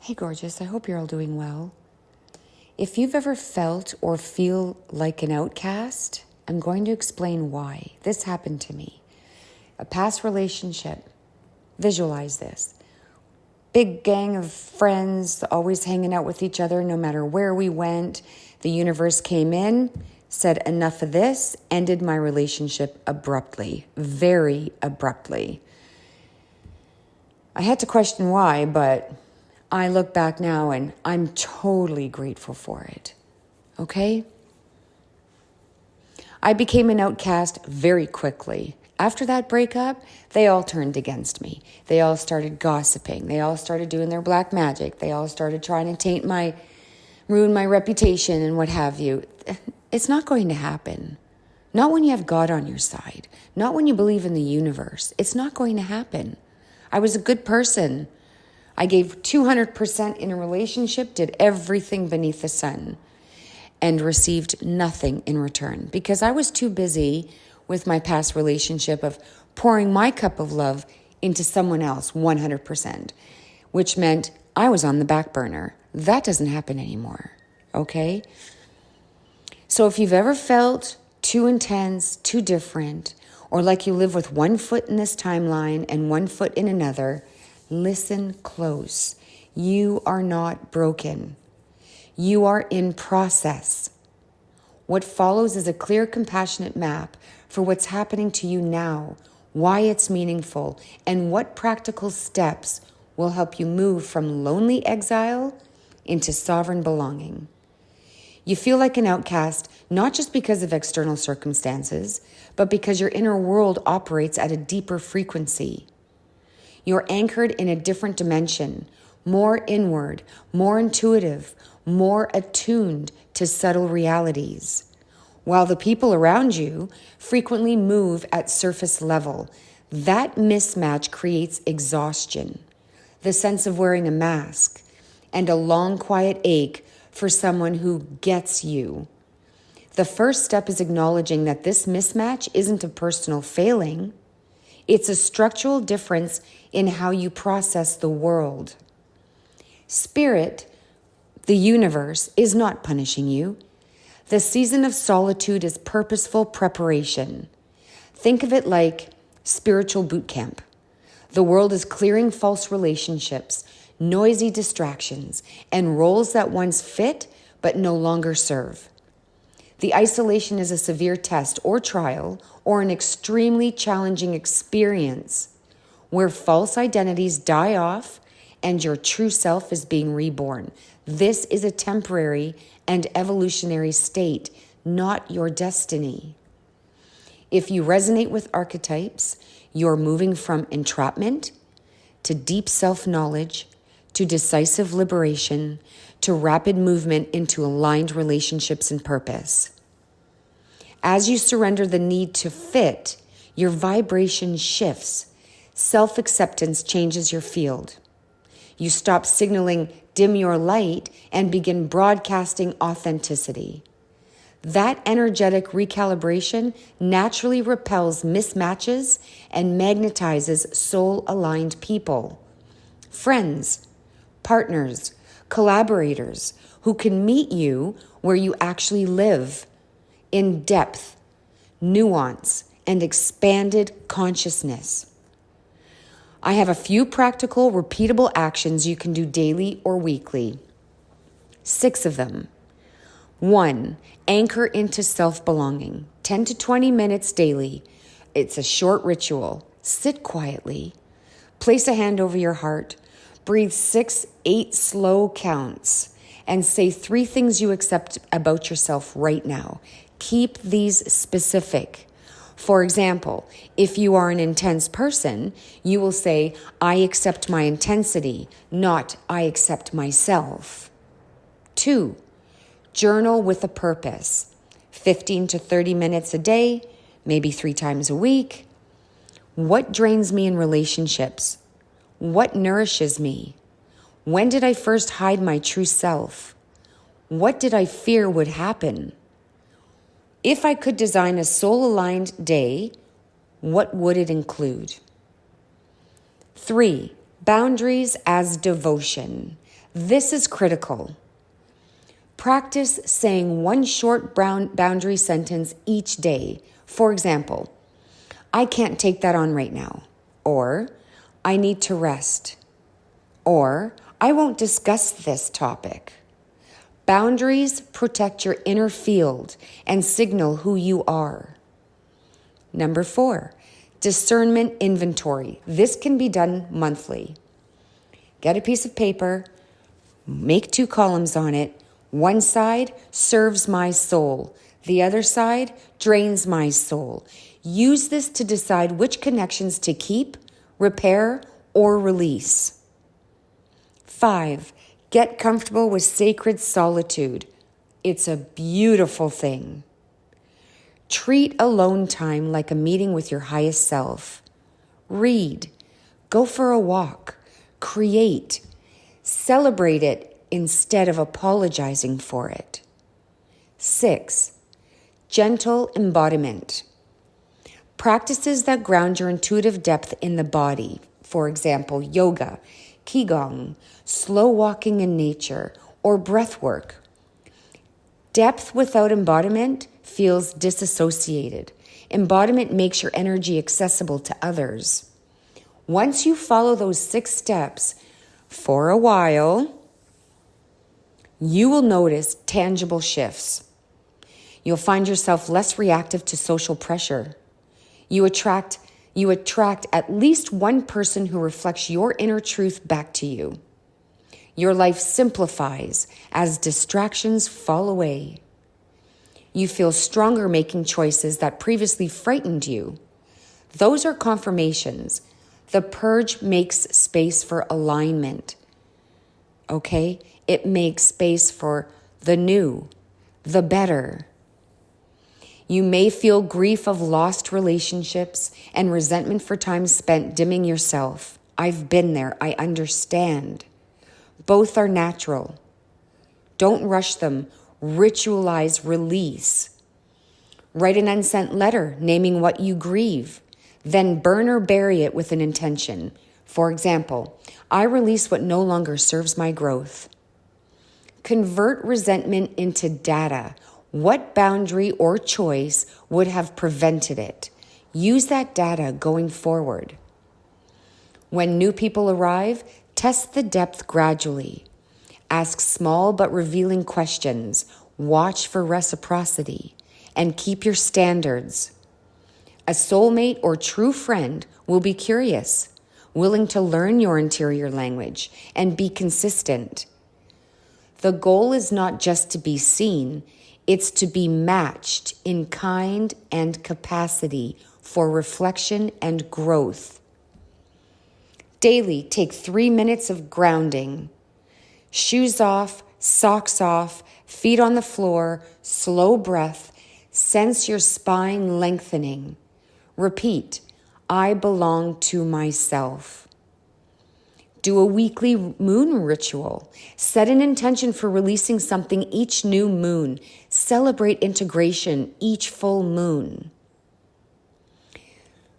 Hey, gorgeous. I hope you're all doing well. If you've ever felt or feel like an outcast, I'm going to explain why. This happened to me. A past relationship. Visualize this. Big gang of friends, always hanging out with each other no matter where we went. The universe came in, said enough of this, ended my relationship abruptly, very abruptly. I had to question why, but I look back now and I'm totally grateful for it. Okay? I became an outcast very quickly. After that breakup, they all turned against me. They all started gossiping. They all started doing their black magic. They all started trying to ruin my reputation and what have you. It's not going to happen. Not when you have God on your side. Not when you believe in the universe. It's not going to happen. I was a good person. I gave 200% in a relationship, did everything beneath the sun, and received nothing in return because I was too busy with my past relationship of pouring my cup of love into someone else 100%, which meant I was on the back burner. That doesn't happen anymore, okay? So if you've ever felt too intense, too different, or like you live with one foot in this timeline and one foot in another, listen close. You are not broken. You are in process. What follows is a clear, compassionate map for what's happening to you now, why it's meaningful, and what practical steps will help you move from lonely exile into sovereign belonging. You feel like an outcast, not just because of external circumstances, but because your inner world operates at a deeper frequency. You're anchored in a different dimension, more inward, more intuitive, more attuned to subtle realities. While the people around you frequently move at surface level, that mismatch creates exhaustion, the sense of wearing a mask, and a long, quiet ache for someone who gets you. The first step is acknowledging that this mismatch isn't a personal failing. It's a structural difference in how you process the world. Spirit, the universe, is not punishing you. The season of solitude is purposeful preparation. Think of it like spiritual boot camp. The world is clearing false relationships, noisy distractions, and roles that once fit but no longer serve. The isolation is a severe test or trial or an extremely challenging experience where false identities die off and your true self is being reborn. This is a temporary and evolutionary state, not your destiny. If you resonate with archetypes, you're moving from entrapment to deep self-knowledge, to decisive liberation, to rapid movement into aligned relationships and purpose. As you surrender the need to fit, your vibration shifts. Self-acceptance changes your field. You stop signaling dim your light and begin broadcasting authenticity. That energetic recalibration naturally repels mismatches and magnetizes soul-aligned people. Friends, partners, collaborators who can meet you where you actually live, in depth, nuance, and expanded consciousness. I have a few practical, repeatable actions you can do daily or weekly. 6 of them. 1, anchor into self-belonging. 10 to 20 minutes daily. It's a short ritual. Sit quietly. Place a hand over your heart. Breathe 6, 8 slow counts. And say 3 things you accept about yourself right now. Keep these specific. For example, if you are an intense person, you will say, I accept my intensity, not I accept myself. 2, journal with a purpose. 15 to 30 minutes a day, maybe 3 times a week. What drains me in relationships? What nourishes me? When did I first hide my true self? What did I fear would happen? If I could design a soul-aligned day, what would it include? 3, boundaries as devotion. This is critical. Practice saying one short boundary sentence each day. For example, I can't take that on right now. Or, I need to rest. Or, I won't discuss this topic. Boundaries protect your inner field and signal who you are. Number 4, discernment inventory. This can be done monthly. Get a piece of paper, make 2 columns on it. One side serves my soul. The other side drains my soul. Use this to decide which connections to keep, repair, or release. 5, get comfortable with sacred solitude. It's a beautiful thing. Treat alone time like a meeting with your highest self. Read, go for a walk, create, celebrate it instead of apologizing for it. 6, gentle embodiment. Practices that ground your intuitive depth in the body. For example, yoga, qigong, slow walking in nature, or breath work. Depth without embodiment feels disassociated. Embodiment makes your energy accessible to others. Once you follow those 6 steps for a while, you will notice tangible shifts. You'll find yourself less reactive to social pressure. You attract at least one person who reflects your inner truth back to you. Your life simplifies as distractions fall away. You feel stronger making choices that previously frightened you. Those are confirmations. The purge makes space for alignment. Okay? It makes space for the new, the better. You may feel grief of lost relationships and resentment for time spent dimming yourself. I've been there. I understand. Both are natural. Don't rush them. Ritualize release. Write an unsent letter naming what you grieve. Then burn or bury it with an intention. For example, I release what no longer serves my growth. Convert resentment into data. What boundary or choice would have prevented it? Use that data going forward. When new people arrive, test the depth gradually. Ask small but revealing questions. Watch for reciprocity. And keep your standards. A soulmate or true friend will be curious, willing to learn your interior language, and be consistent. The goal is not just to be seen, it's to be matched in kind and capacity for reflection and growth. Daily, take 3 minutes of grounding. Shoes off, socks off, feet on the floor, slow breath. Sense your spine lengthening. Repeat, I belong to myself. Do a weekly moon ritual. Set an intention for releasing something each new moon. Celebrate integration each full moon.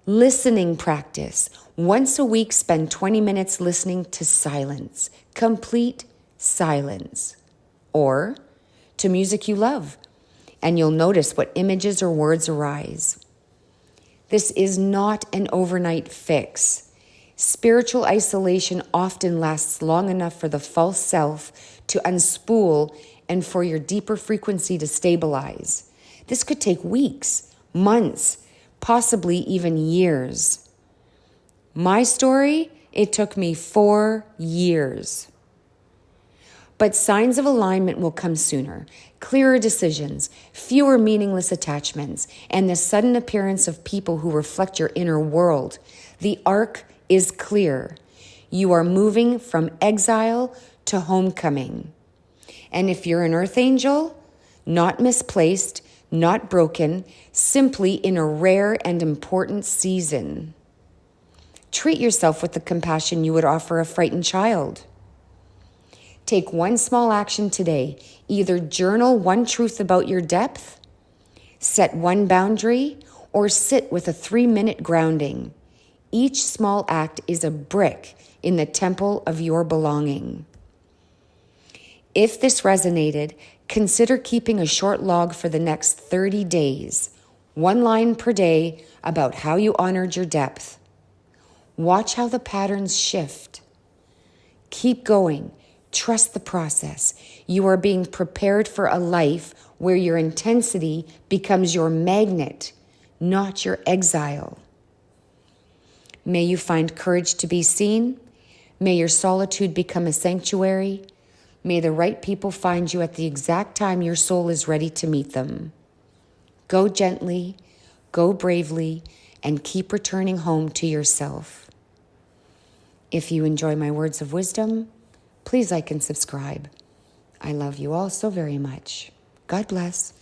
Listening practice. Once a week, spend 20 minutes listening to silence. Complete silence. Or to music you love. And you'll notice what images or words arise. This is not an overnight fix. Spiritual isolation often lasts long enough for the false self to unspool and for your deeper frequency to stabilize. This could take weeks, months, possibly even years. My story, it took me 4 years. But signs of alignment will come sooner. Clearer decisions, fewer meaningless attachments, and the sudden appearance of people who reflect your inner world. The arc is clear. You are moving from exile to homecoming. And if you're an earth angel, not misplaced, not broken, simply in a rare and important season. Treat yourself with the compassion you would offer a frightened child. Take one small action today. Either journal one truth about your depth, set one boundary, or sit with a 3-minute grounding. Each small act is a brick in the temple of your belonging. If this resonated, consider keeping a short log for the next 30 days, 1 line per day about how you honored your depth. Watch how the patterns shift. Keep going. Trust the process. You are being prepared for a life where your intensity becomes your magnet, not your exile. May you find courage to be seen. May your solitude become a sanctuary. May the right people find you at the exact time your soul is ready to meet them. Go gently, go bravely, and keep returning home to yourself. If you enjoy my words of wisdom, please like and subscribe. I love you all so very much. God bless.